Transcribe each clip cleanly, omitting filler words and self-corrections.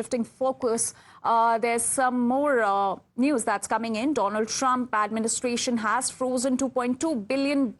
shifting focus, there's some more news that's coming in. Donald Trump administration has frozen $2.2 billion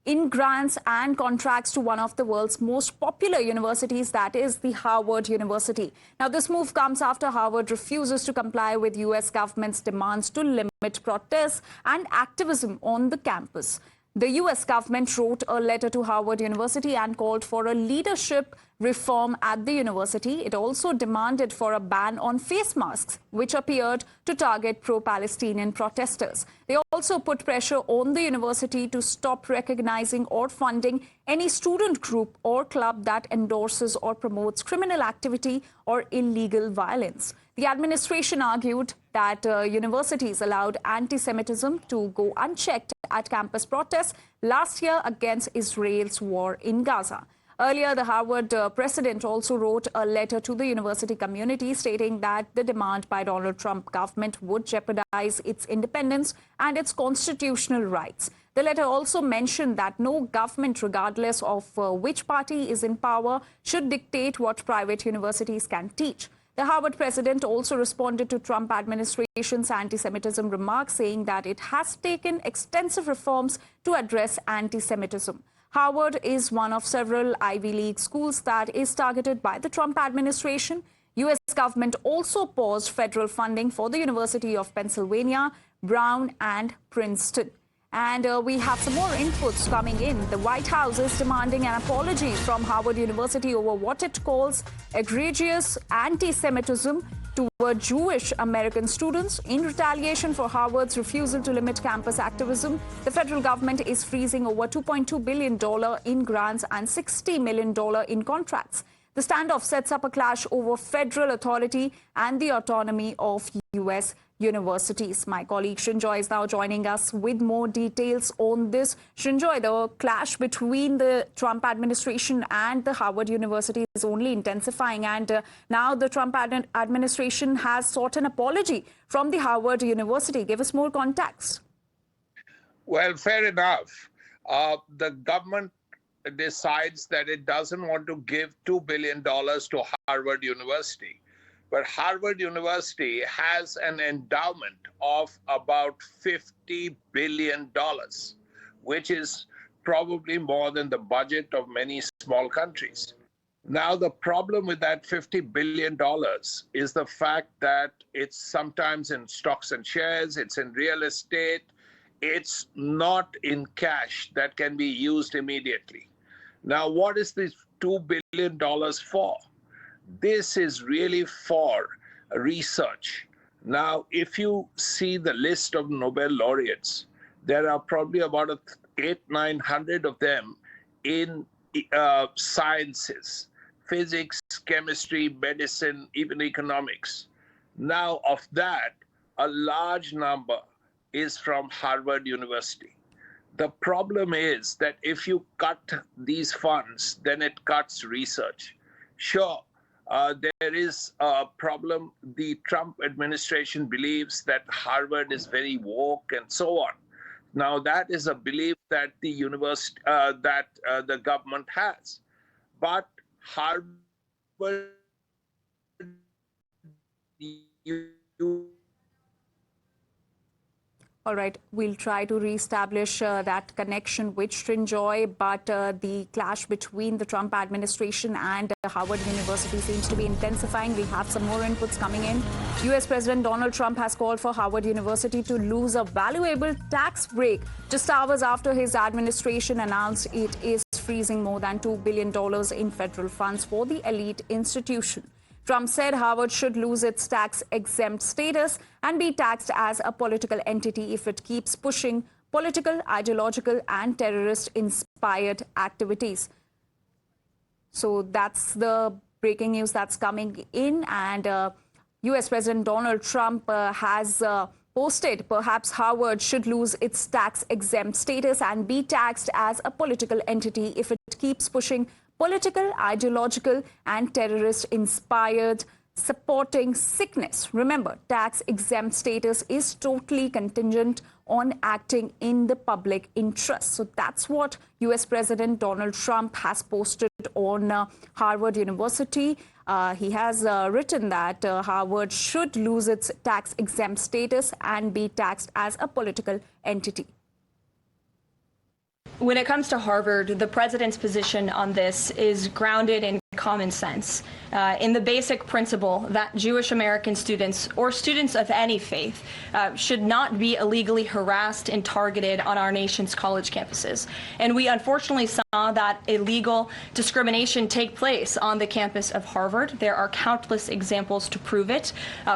in grants and contracts to one of the world's most popular universities, that is the Harvard University. Now, this move comes after Harvard refuses to comply with U.S. government's demands to limit protests and activism on the campus. The U.S. government wrote a letter to Harvard University and called for a leadership reform at the university. It also demanded for a ban on face masks, which appeared to target pro-Palestinian protesters. They also put pressure on the university to stop recognizing or funding any student group or club that endorses or promotes criminal activity or illegal violence. The administration argued that universities allowed anti-Semitism to go unchecked at campus protests last year against Israel's war in Gaza. Earlier, the Harvard president also wrote a letter to the university community stating that the demand by Donald Trump government would jeopardize its independence and its constitutional rights. The letter also mentioned that no government, regardless of which party is in power, should dictate what private universities can teach. The Harvard president also responded to Trump administration's anti-Semitism remarks, saying that it has taken extensive reforms to address anti-Semitism. Harvard is one of several Ivy League schools that is targeted by the Trump administration. U.S. government also paused federal funding for the University of Pennsylvania, Brown and Princeton. And we have some more inputs coming in. The White House is demanding an apology from Harvard University over what it calls egregious anti-Semitism toward Jewish American students. In retaliation for Harvard's refusal to limit campus activism, the federal government is freezing over $2.2 billion in grants and $60 million in contracts. The standoff sets up a clash over federal authority and the autonomy of U.S. universities. My colleague Srinjoy is now joining us with more details on this. Srinjoy, the clash between the Trump administration and the Harvard University is only intensifying, and now the Trump administration has sought an apology from the Harvard University. Give us more context. Well, fair enough. The government decides that it doesn't want to give $2 billion to Harvard University. But Harvard University has an endowment of about $50 billion, which is probably more than the budget of many small countries. Now, the problem with that $50 billion is the fact that it's sometimes in stocks and shares, it's in real estate, it's not in cash that can be used immediately. Now, what is this $2 billion for? This is really for research. Now, if you see the list of Nobel laureates, there are probably about 800-900 of them in sciences, physics, chemistry, medicine, even economics. Now, of that, a large number is from Harvard University. The problem is that if you cut these funds, then it cuts research. Sure, there is a problem. The Trump administration believes that Harvard is very woke and so on. Now, that is a belief that the university, the government has. But Harvard, All right, we'll try to reestablish that connection with Srinjoy, but the clash between the Trump administration and Harvard University seems to be intensifying. We have some more inputs coming in. U.S. President Donald Trump has called for Harvard University to lose a valuable tax break just hours after his administration announced it is freezing more than $2 billion in federal funds for the elite institution. Trump said Harvard should lose its tax-exempt status and be taxed as a political entity if it keeps pushing political, ideological, and terrorist-inspired activities. So that's the breaking news that's coming in. And U.S. President Donald Trump has posted perhaps Harvard should lose its tax-exempt status and be taxed as a political entity if it keeps pushing political, ideological, and terrorist-inspired supporting sickness. Remember, tax-exempt status is totally contingent on acting in the public interest. So that's what U.S. President Donald Trump has posted on Harvard University. He has written that Harvard should lose its tax-exempt status and be taxed as a political entity. When it comes to Harvard, the president's position on this is grounded in common sense, in the basic principle that Jewish American students or students of any faith should not be illegally harassed and targeted on our nation's college campuses. And we unfortunately saw that illegal discrimination take place on the campus of Harvard. There are countless examples to prove it,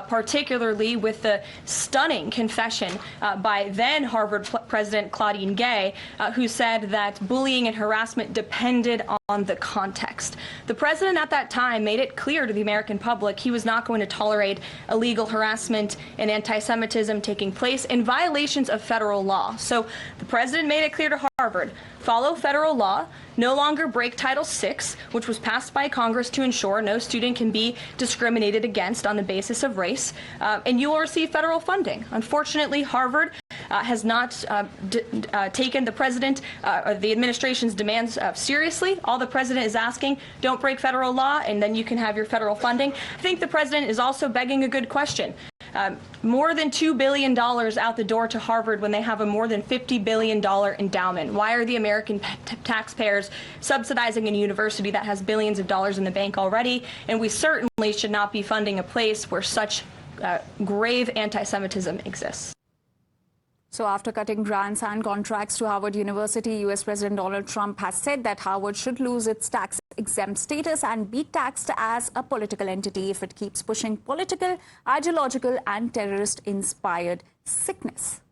particularly with the stunning confession by then Harvard President Claudine Gay, who said that bullying and harassment depended on the context. The president at that time made it clear to the American public he was not going to tolerate illegal harassment and anti-Semitism taking place in violations of federal law. So the president made it clear to Harvard, follow federal law, no longer break Title VI, which was passed by Congress to ensure no student can be discriminated against on the basis of race, and you will receive federal funding. Unfortunately, Harvard has not taken the president or the administration's demands seriously. All the president is asking, don't break federal law, and then you can have your federal funding. I think the president is also begging a good question. More than $2 billion out the door to Harvard when they have a more than $50 billion endowment. Why are the American taxpayers subsidizing a university that has billions of dollars in the bank already? And we certainly should not be funding a place where such grave anti-Semitism exists. So after cutting grants and contracts to Harvard University, U.S. President Donald Trump has said that Harvard should lose its tax-exempt status and be taxed as a political entity if it keeps pushing political, ideological and terrorist-inspired sickness.